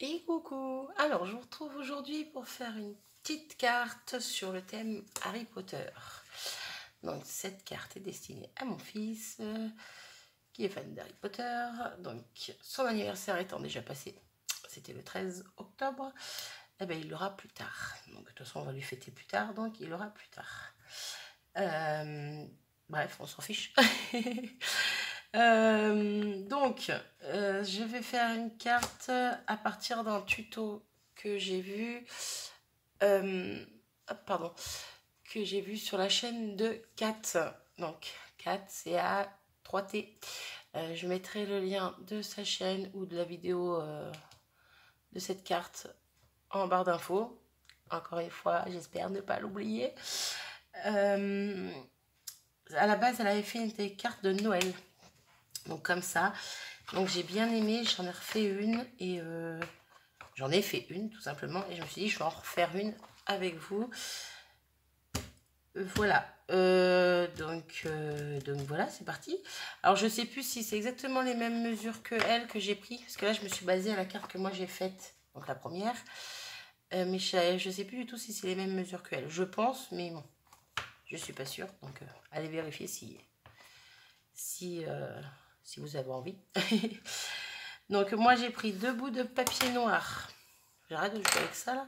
Et coucou! Alors, je vous retrouve aujourd'hui pour faire une petite carte sur le thème Harry Potter. Donc, cette carte est destinée à mon fils, qui est fan d'Harry Potter. Donc, son anniversaire étant déjà passé, c'était le 13 octobre, et bien, il l'aura plus tard. Donc, de toute façon, on va lui fêter plus tard, donc il l'aura plus tard. Bref, on s'en fiche. Je vais faire une carte à partir d'un tuto que j'ai vu, que j'ai vu sur la chaîne de Kat. Donc, Kat, c'est à 3T. Je mettrai le lien de sa chaîne ou de la vidéo de cette carte en barre d'infos. Encore une fois, j'espère ne pas l'oublier. À la base, elle avait fait des cartes de Noël. Donc comme ça, donc j'ai bien aimé, j'en ai refait une et j'en ai fait une tout simplement et je me suis dit je vais en refaire une avec vous. Voilà, donc voilà, c'est parti. Alors je sais plus si c'est exactement les mêmes mesures que elle que j'ai pris, parce que là je me suis basée à la carte que moi j'ai faite, donc la première, mais je sais plus du tout si c'est les mêmes mesures que elle. Je pense, mais bon, je suis pas sûre, donc allez vérifier si vous avez envie. Donc moi j'ai pris 2 bouts de papier noir. J'arrête de jouer avec ça là.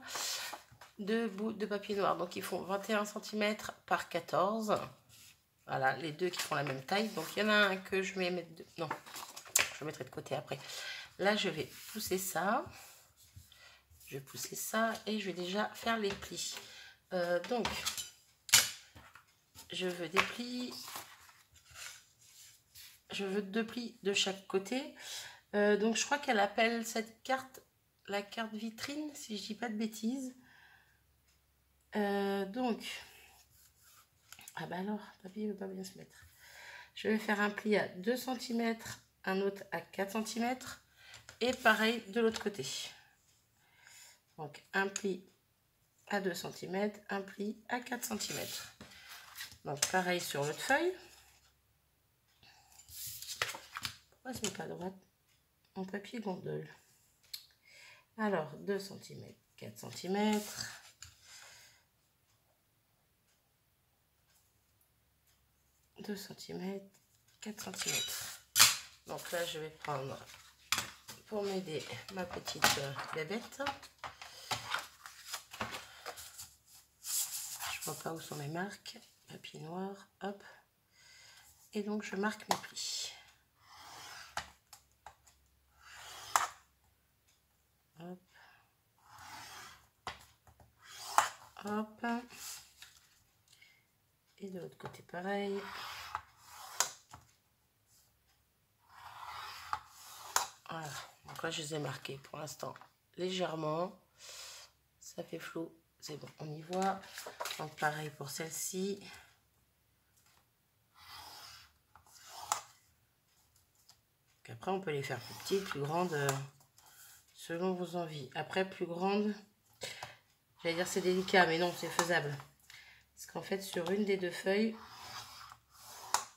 2 bouts de papier noir. Donc ils font 21 cm par 14. Voilà, les deux qui font la même taille. Donc il y en a un que je vais mettre... Non, je le mettrai de côté après. Là je vais pousser ça. Je vais pousser ça et je vais déjà faire les plis. Donc je veux des plis. Je veux 2 plis de chaque côté. Donc je crois qu'elle appelle cette carte la carte vitrine, si je dis pas de bêtises. Ah bah alors, papy ne veut pas bien se mettre. Je vais faire un pli à 2 cm, un autre à 4 cm, et pareil de l'autre côté. Donc un pli à 2 cm, un pli à 4 cm. Donc pareil sur l'autre feuille. Pourquoi ce n'est pas droite? Mon papier gondole. Alors 2 cm, 4 cm. Deux cm, 4 cm. Donc là, je vais prendre, pour m'aider, ma petite bébête. Je vois pas où sont mes marques. Papier noir, hop. Et donc, je marque mes plis. Hop. Hop. Et de l'autre côté, pareil. Voilà. Donc là, je les ai marqués pour l'instant légèrement. Ça fait flou. C'est bon, on y voit. Donc pareil pour celle-ci. Après, on peut les faire plus petites, plus grandes, selon vos envies. Après, plus grandes, j'allais dire c'est délicat, mais non, c'est faisable. Parce qu'en fait, sur une des 2 feuilles,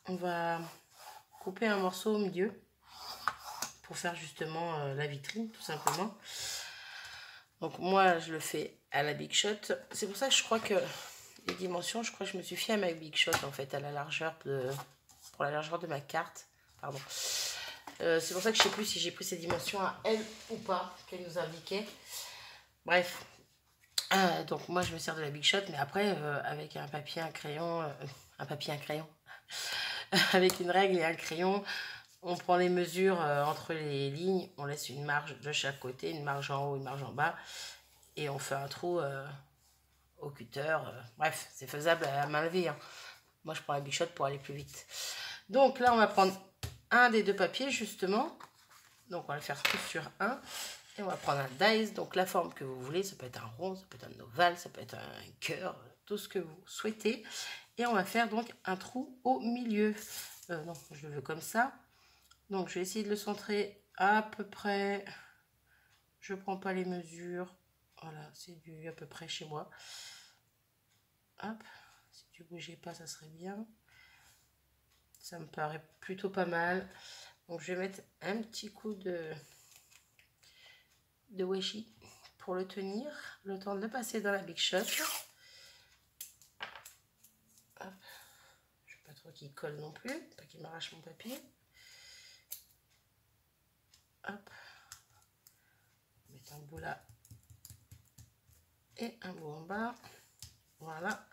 on va couper un morceau au milieu pour faire justement la vitrine, tout simplement. Donc moi, je le fais à la Big Shot. C'est pour ça que je crois que les dimensions, je crois que je me suis fiée à ma Big Shot, en fait, à la largeur pour la largeur de ma carte. Pardon. C'est pour ça que je ne sais plus si j'ai pris ces dimensions à elle ou pas, qu'elle nous indiquait. Bref. Donc moi, je me sers de la Big Shot, mais après, avec un papier, un crayon... avec une règle et un crayon, on prend les mesures entre les lignes, on laisse une marge de chaque côté, une marge en haut, une marge en bas, et on fait un trou au cutter. Bref, c'est faisable à main levée, hein. Moi, je prends la Big Shot pour aller plus vite. Donc là, on va prendre un des 2 papiers, justement. Donc, on va le faire tout sur un. Et on va prendre un dice, donc la forme que vous voulez. Ça peut être un rond, ça peut être un ovale, ça peut être un cœur, tout ce que vous souhaitez. Et on va faire donc un trou au milieu. Non, je le veux comme ça. Donc, je vais essayer de le centrer à peu près. Je ne prends pas les mesures. Voilà, c'est du à peu près chez moi. Hop, si tu bougeais pas, ça serait bien. Ça me paraît plutôt pas mal. Donc, je vais mettre un petit coup de de washi pour le tenir, le temps de le passer dans la Big Shot. Hop. Je ne veux pas trop qu'il colle non plus, pas qu'il m'arrache mon papier. Hop. Mettre un bout là et un bout en bas. Voilà.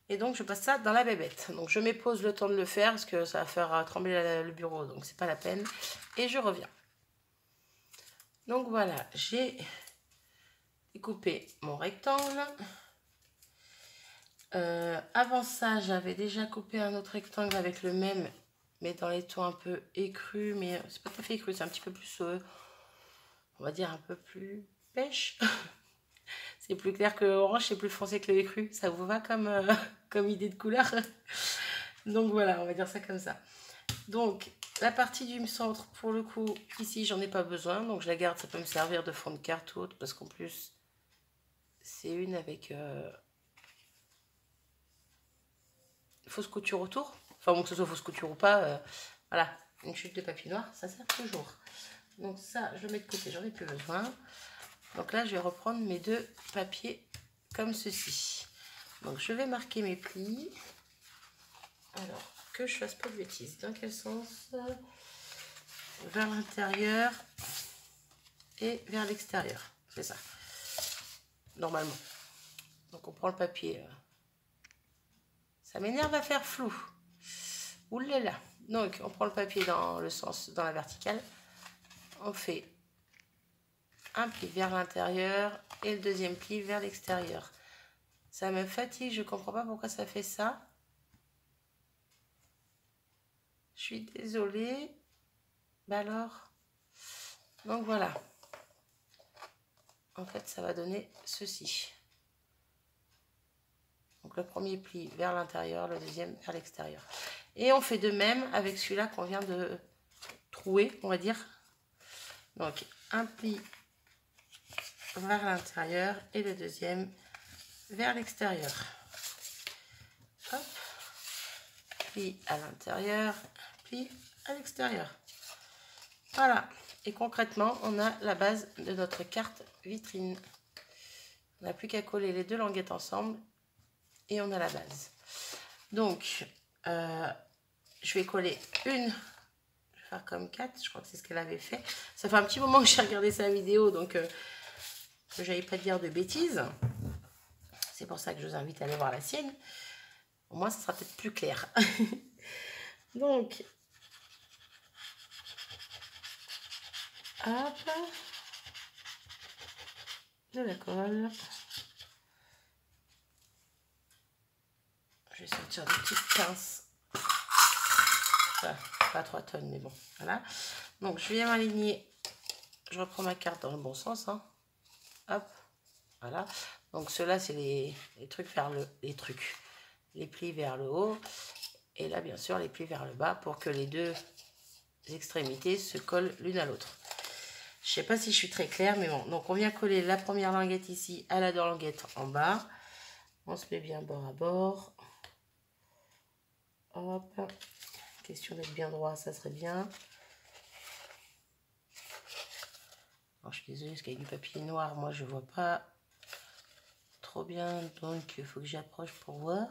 Et donc je passe ça dans la bébête. Donc je m'épose le temps de le faire parce que ça va faire trembler le bureau, donc c'est pas la peine. Et je reviens. Donc voilà, j'ai découpé mon rectangle. Avant ça, j'avais déjà coupé un autre rectangle avec le même, mais dans les tons un peu écrus, mais c'est pas tout à fait écru, c'est un petit peu plus, on va dire un peu plus pêche. C'est plus clair que orange, c'est plus foncé que le écru. Ça vous va comme, comme idée de couleur? Donc voilà, on va dire ça comme ça. Donc la partie du centre, pour le coup, ici j'en ai pas besoin, donc je la garde, ça peut me servir de fond de carte ou autre, parce qu'en plus c'est une avec fausse couture autour. Enfin bon, que ce soit fausse couture ou pas, voilà, une chute de papier noir, ça sert toujours. Donc ça, je le mets de côté, j'en ai plus besoin. Donc là, je vais reprendre mes deux papiers comme ceci. Donc je vais marquer mes plis. Alors, que je fasse pas de bêtises. Dans quel sens? Vers l'intérieur et vers l'extérieur. C'est ça. Normalement. Donc on prend le papier. Ça m'énerve à faire flou. Oulala. Donc on prend le papier dans le sens, dans la verticale. On fait un pli vers l'intérieur et le deuxième pli vers l'extérieur. Ça me fatigue, je comprends pas pourquoi ça fait ça. Je suis désolée. Bah alors. Donc voilà. En fait, ça va donner ceci. Donc le premier pli vers l'intérieur, le deuxième vers l'extérieur. Et on fait de même avec celui-là qu'on vient de trouer, on va dire. Donc un pli vers l'intérieur et le deuxième vers l'extérieur. Hop. Pli à l'intérieur, pli à l'extérieur. Voilà. Et concrètement, on a la base de notre carte vitrine. On n'a plus qu'à coller les deux languettes ensemble et on a la base. Donc, je vais coller une. Je vais faire comme 4. Je crois que c'est ce qu'elle avait fait. Ça fait un petit moment que j'ai regardé sa vidéo, donc que j'allais pas dire de bêtises. C'est pour ça que je vous invite à aller voir la sienne. Au moins, ça sera peut-être plus clair. Donc, hop, de la colle. Je vais sortir des petites pinces. Enfin, pas 3 tonnes, mais bon, voilà. Donc, je viens m'aligner. Je reprends ma carte dans le bon sens. Hein. Hop, voilà. Donc, ceux-là, c'est les trucs vers les plis vers le haut. Et là, bien sûr, les plis vers le bas pour que les deux extrémités se collent l'une à l'autre. Je sais pas si je suis très claire, mais bon. Donc, on vient coller la première languette ici à la languette en bas. On se met bien bord à bord. Hop. Question d'être bien droit, ça serait bien. Alors, je suis désolée, parce qu'avec du papier noir, moi, je vois pas trop bien. Donc, il faut que j'approche pour voir.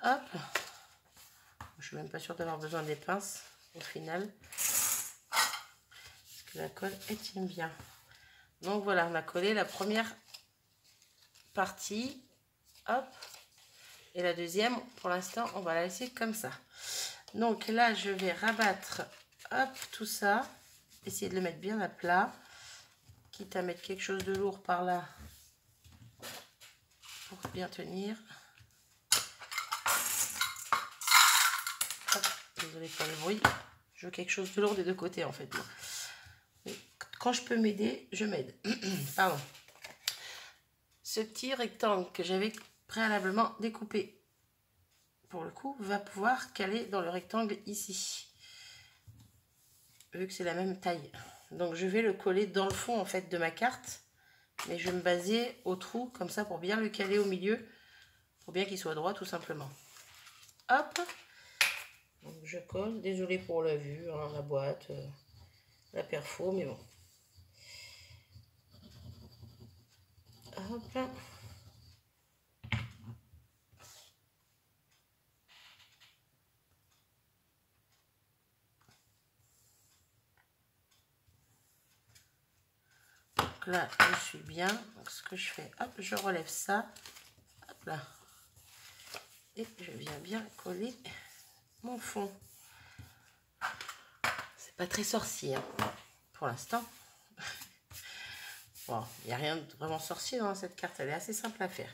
Hop. Je suis même pas sûre d'avoir besoin des pinces, au final. Parce que la colle, elle tient bien. Donc, voilà, on a collé la première partie. Hop. Et la deuxième, pour l'instant, on va la laisser comme ça. Donc là, je vais rabattre, hop, tout ça. Essayer de le mettre bien à plat. Quitte à mettre quelque chose de lourd par là. Pour bien tenir. Hop, désolé pour le bruit. Je veux quelque chose de lourd des deux côtés, en fait. Mais quand je peux m'aider, je m'aide. Pardon. Ce petit rectangle que j'avais préalablement découpé, pour le coup, va pouvoir caler dans le rectangle ici. Vu que c'est la même taille. Donc je vais le coller dans le fond en fait de ma carte. Mais je vais me baser au trou comme ça pour bien le caler au milieu. Pour bien qu'il soit droit tout simplement. Hop. Donc je colle. Désolée pour la vue, hein, la boîte, la perfo, mais bon. Hop. Donc là, je suis bien. Donc ce que je fais, hop, je relève ça. Hop là. Et je viens bien coller mon fond. C'est pas très sorcier hein, pour l'instant. Bon, il n'y a rien de vraiment sorcier dans cette carte, elle est assez simple à faire.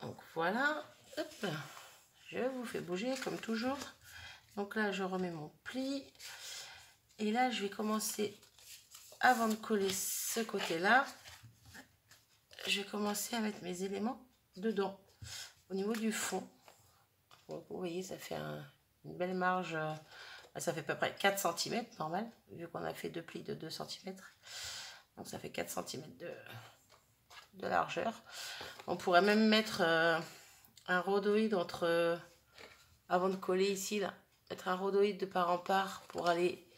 Donc voilà, hop, je vous fais bouger comme toujours. Donc là, je remets mon pli. Et là, je vais commencer, avant de coller ce côté-là, je vais commencer à mettre mes éléments dedans, au niveau du fond. Donc, vous voyez, ça fait une belle marge, ça fait à peu près 4 cm normal, vu qu'on a fait deux plis de 2 cm. Donc ça fait 4 cm de largeur. On pourrait même mettre un rhodoïde entre, avant de coller ici, là, mettre un rhodoïde de part en part pour aller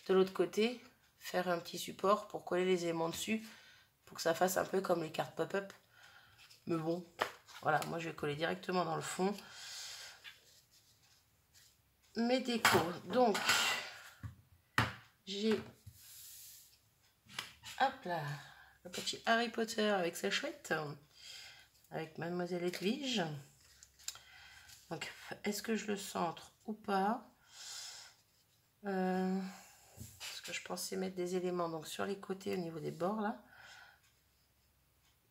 de l'autre côté, faire un petit support pour coller les éléments dessus, pour que ça fasse un peu comme les cartes pop-up. Mais bon, voilà, moi je vais coller directement dans le fond. Mes décos, donc j'ai hop là, le petit Harry Potter avec sa chouette, avec Mademoiselle Edwige. Donc, est-ce que je le centre ou pas? Parce que je pensais mettre des éléments donc sur les côtés au niveau des bords là.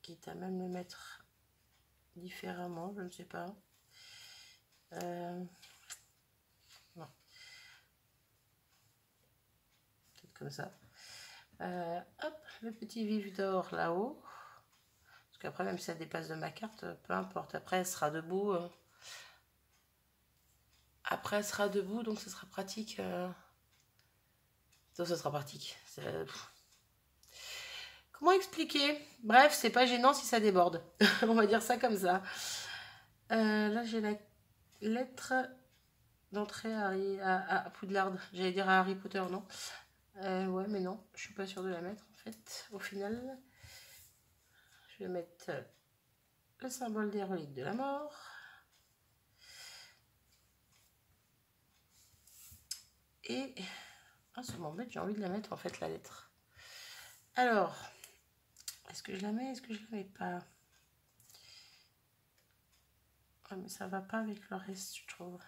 Quitte à même le mettre différemment, je ne sais pas. Non. Peut-être comme ça. Hop, le petit vif d'or là-haut. Parce qu'après, même si ça dépasse de ma carte, peu importe. Après, elle sera debout. Après, elle sera debout, donc ce sera pratique. Donc, ce sera pratique. Comment expliquer? Bref, c'est pas gênant si ça déborde. On va dire ça comme ça. Là, j'ai la lettre d'entrée à Poudlard. J'allais dire à Harry Potter, non? Ouais, mais non, je suis pas sûre de la mettre en fait. Au final, je vais mettre le symbole des reliques de la mort. Et ah, ça m'embête, j'ai envie de la mettre en fait, la lettre. Alors, est-ce que je la mets? Est-ce que je la mets pas? Ah, mais ça va pas avec le reste, je trouve.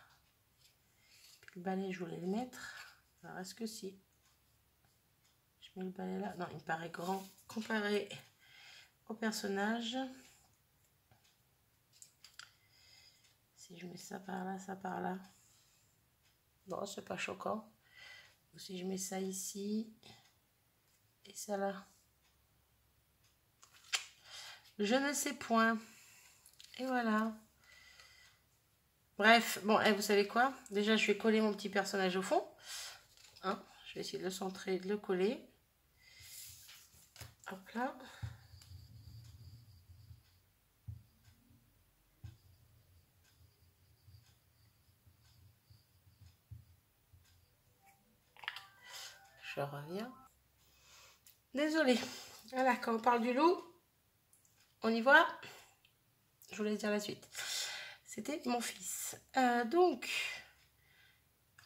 Puis le balai, je voulais le mettre. Alors, est-ce que si je mets le balai là? Non, il me paraît grand comparé au personnage. Si je mets ça par là, ça par là. Bon, c'est pas choquant. Ou si je mets ça ici et ça là. Je ne sais point. Et voilà. Bref, bon, vous savez quoi? Déjà, je vais coller mon petit personnage au fond. Hein, je vais essayer de le centrer, de le coller. Hop là. Je reviens. Désolée. Voilà, quand on parle du loup, on y voit. Je vous laisse dire la suite. C'était mon fils. Donc,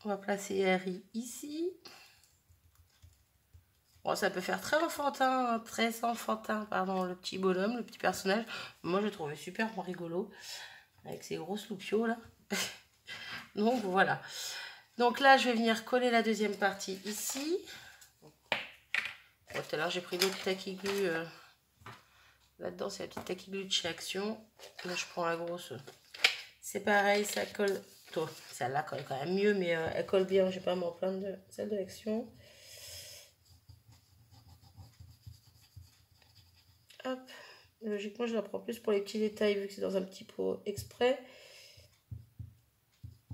on va placer Harry ici. Bon, ça peut faire très enfantin, pardon, le petit bonhomme, le petit personnage. Moi, je le trouvais super rigolo, avec ses grosses loupiaux, là. Donc, voilà. Donc là, je vais venir coller la deuxième partie ici. Bon, tout à l'heure, j'ai pris d'autres taquiglu. Là-dedans, c'est la petite taquiglu de chez Action. Là, je prends la grosse. C'est pareil, ça colle. Celle-là colle quand même mieux, mais elle colle bien. Je vais pas m'en plaindre de celle de Action. Hop. Logiquement, je la prends plus pour les petits détails, vu que c'est dans un petit pot exprès.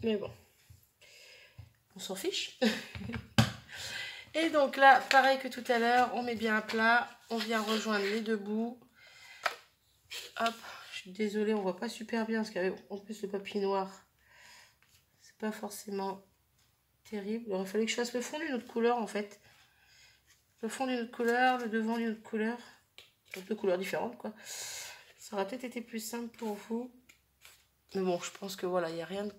Mais bon. On s'en fiche. Et donc là, pareil que tout à l'heure, on met bien à plat. On vient rejoindre les deux bouts. Hop. Je suis désolée, on voit pas super bien, parce qu'en plus, le papier noir, c'est pas forcément terrible. Il aurait fallu que je fasse le fond d'une autre couleur, en fait. Le fond d'une autre couleur, le devant d'une autre couleur. deux couleurs différentes, quoi. Ça aurait peut-être été plus simple pour vous. Mais bon, je pense que voilà, il n'y a rien de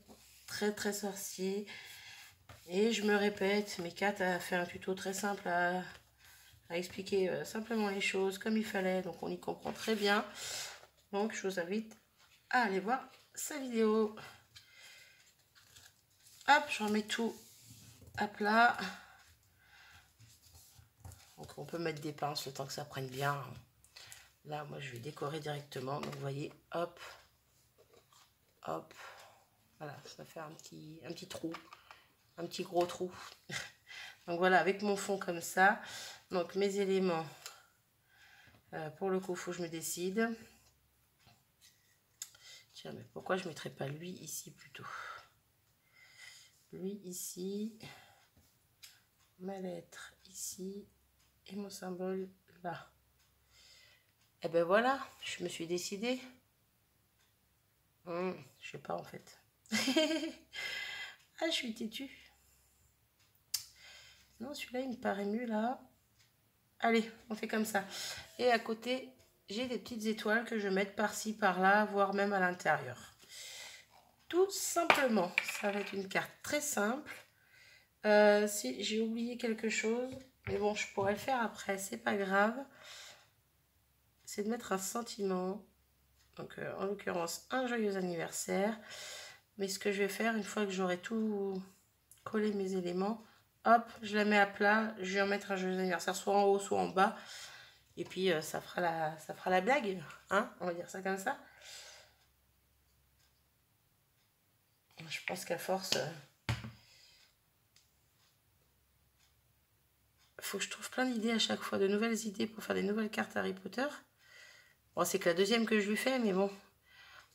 très sorcier. Et je me répète, mais Kat a fait un tuto très simple à expliquer simplement les choses comme il fallait. Donc on y comprend très bien. Donc je vous invite à aller voir sa vidéo. Hop, je remets tout à plat. Donc on peut mettre des pinces le temps que ça prenne bien. Là, moi, je vais décorer directement. Donc, vous voyez, hop, hop. Voilà, ça fait un petit trou. Un petit gros trou. Donc, voilà, avec mon fond comme ça. Donc, mes éléments. Pour le coup, il faut que je me décide. Tiens, mais pourquoi je ne mettrais pas lui ici plutôt? Lui ici. Ma lettre ici. Et mon symbole là. Et ben voilà, je me suis décidée. Je sais pas en fait. Ah, je suis têtue. Non, celui-là, il me paraît mieux là. Allez, on fait comme ça. Et à côté, j'ai des petites étoiles que je vais mettre par-ci, par-là, voire même à l'intérieur. Tout simplement. Ça va être une carte très simple. Si j'ai oublié quelque chose, mais bon, je pourrais le faire après, c'est pas grave. C'est de mettre un sentiment. Donc, en l'occurrence, un joyeux anniversaire. Mais ce que je vais faire, une fois que j'aurai tout collé mes éléments, hop, je la mets à plat, je vais en mettre un joyeux anniversaire soit en haut, soit en bas. Et puis, ça fera la blague, hein, on va dire ça comme ça. Je pense qu'à force, faut que je trouve plein d'idées à chaque fois, de nouvelles idées pour faire des nouvelles cartes Harry Potter. Bon, c'est que la deuxième que je lui fais, mais bon,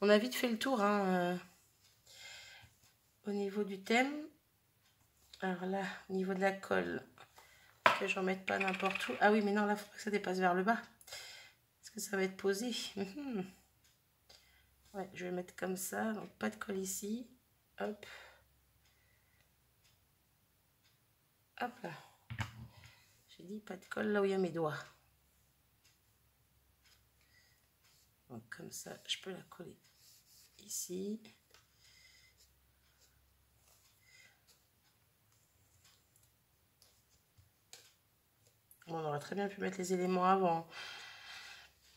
on a vite fait le tour, hein, au niveau du thème. Alors là, au niveau de la colle, que j'en mette pas n'importe où. Ah oui, mais non, là, il faut pas que ça dépasse vers le bas. Parce que ça va être posé. Ouais, je vais mettre comme ça. Donc, pas de colle ici. Hop. Hop là. J'ai dit pas de colle là où il y a mes doigts. Donc, comme ça, je peux la coller ici. Bon, on aurait très bien pu mettre les éléments avant.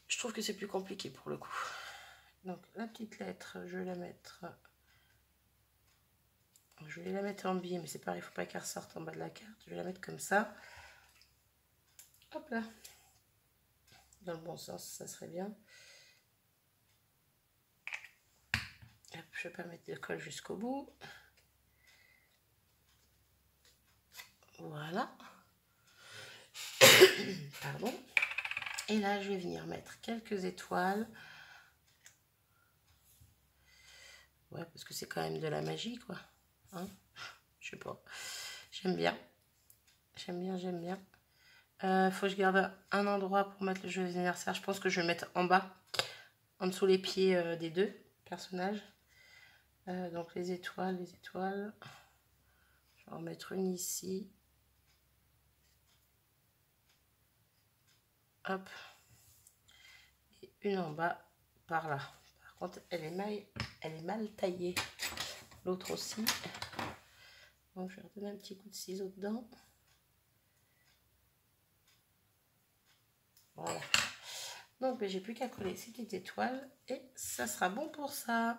Je trouve que c'est plus compliqué pour le coup. Donc, la petite lettre, je vais la mettre... Je vais la mettre en biais, mais c'est pareil, il ne faut pas qu'elle ressorte en bas de la carte. Je vais la mettre comme ça. Hop là. Dans le bon sens, ça serait bien. Hop, je ne vais pas mettre de colle jusqu'au bout. Voilà. Pardon. Et là, je vais venir mettre quelques étoiles. Ouais, parce que c'est quand même de la magie, quoi. Hein, je sais pas. J'aime bien. J'aime bien, j'aime bien. Faut que je garde un endroit pour mettre le joyeux anniversaire. Je pense que je vais mettre en bas, en dessous les pieds des deux personnages. Donc les étoiles, les étoiles. Je vais en mettre une ici. Hop. Et une en bas, par là. Par contre, elle est mal taillée. L'autre aussi. Donc je vais redonner un petit coup de ciseau dedans. Voilà. Donc ben, j'ai plus qu'à coller ces petites étoiles et ça sera bon pour ça.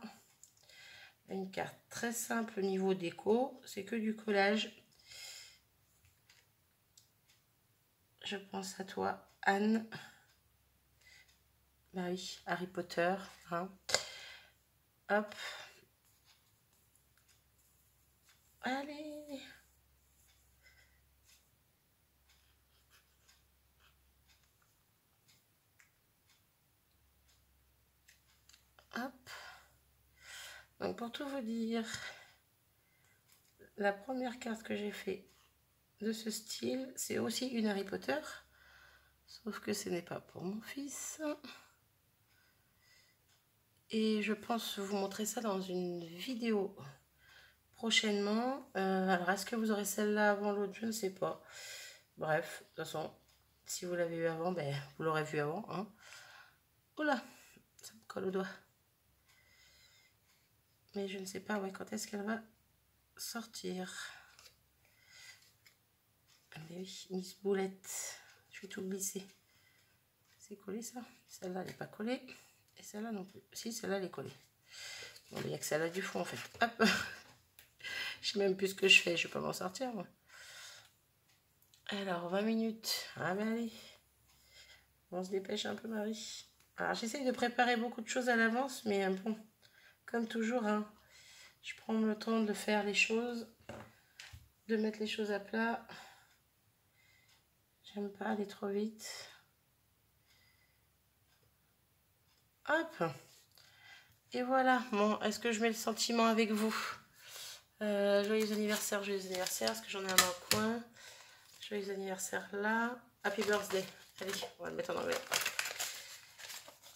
Une carte très simple au niveau déco, c'est que du collage. Je pense à toi, Anne. Bah oui, Harry Potter. Hein. Hop. Allez. Hop. Donc pour tout vous dire, la première carte que j'ai fait de ce style, c'est aussi une Harry Potter. Sauf que ce n'est pas pour mon fils. Et je pense vous montrer ça dans une vidéo prochainement. Alors, est-ce que vous aurez celle-là avant l'autre? Je ne sais pas. Bref, de toute façon, Si vous l'avez vu avant, ben, vous l'aurez vu avant. Hein. Oula, ça me colle au doigt. Mais je ne sais pas ouais, quand est-ce qu'elle va sortir. Mais oui, Miss Boulette. Je vais tout glisser. C'est collé ça? Celle-là, elle n'est pas collée. Et celle-là non plus. Si, celle-là, elle est collée. Bon, il n'y a que celle-là du fond en fait. Hop. Je sais même plus ce que je fais. Je ne vais pas m'en sortir moi. Alors, 20 minutes. Ah ben allez. On se dépêche un peu, Marie. Alors, j'essaye de préparer beaucoup de choses à l'avance, mais bon, comme toujours, hein, je prends le temps de faire les choses, de mettre les choses à plat. J'aime pas aller trop vite. Hop. Et voilà. Bon, est-ce que je mets le sentiment avec vous? Joyeux anniversaire, parce que j'en ai un dans le coin. Joyeux anniversaire là. Happy birthday. Allez, on va le mettre en anglais.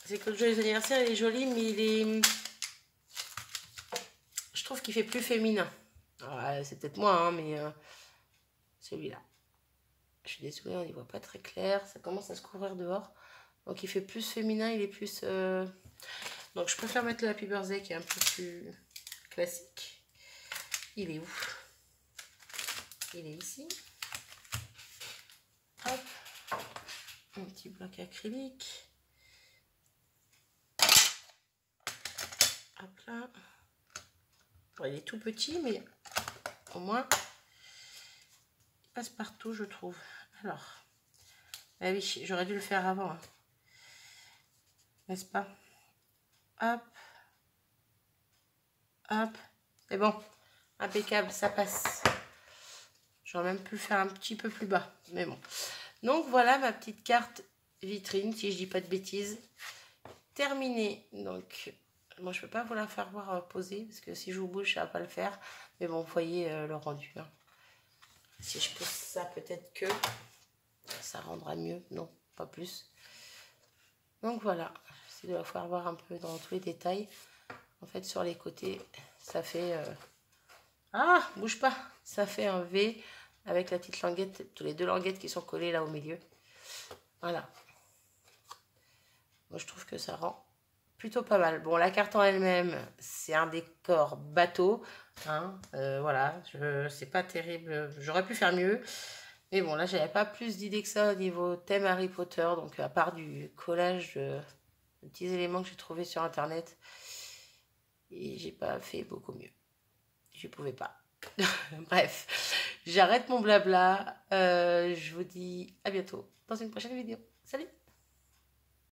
C'est que le joyeux anniversaire, il est joli, mais il est... Je trouve qu'il fait plus féminin. C'est peut-être moi, hein, mais celui-là. Je suis désolée, on n'y voit pas très clair. Ça commence à se couvrir dehors. Donc il fait plus féminin, il est plus... Donc je préfère mettre le Happy Birthday qui est un peu plus classique. Il est où? Il est ici. Hop. Un petit bloc acrylique. Hop là. Bon, il est tout petit, mais au moins, il passe partout, je trouve. Alors, ah oui, j'aurais dû le faire avant. Hein. N'est-ce pas? Hop. Hop. C'est bon. Impeccable, ça passe. J'aurais même pu le faire un petit peu plus bas. Mais bon. Donc voilà ma petite carte vitrine, si je dis pas de bêtises. Terminée. Donc, moi je peux pas vous la faire voir poser, parce que si je vous bouge, ça va pas le faire. Mais bon, vous voyez le rendu. Hein. Si je pose ça, peut-être que ça rendra mieux. Non, pas plus. Donc voilà. J'essaie de la faire voir un peu dans tous les détails. En fait, sur les côtés, ça fait... Ah, bouge pas. Ça fait un V avec la petite languette, tous les deux languettes qui sont collées là au milieu. Voilà. Moi, je trouve que ça rend plutôt pas mal. Bon, la carte en elle-même, c'est un décor bateau. Hein, voilà, c'est pas terrible. J'aurais pu faire mieux. Mais bon, là, j'avais pas plus d'idées que ça au niveau thème Harry Potter. Donc, à part du collage de petits éléments que j'ai trouvé sur Internet. Et j'ai pas fait beaucoup mieux. Je pouvais pas. Bref, j'arrête mon blabla. Je vous dis à bientôt dans une prochaine vidéo. Salut!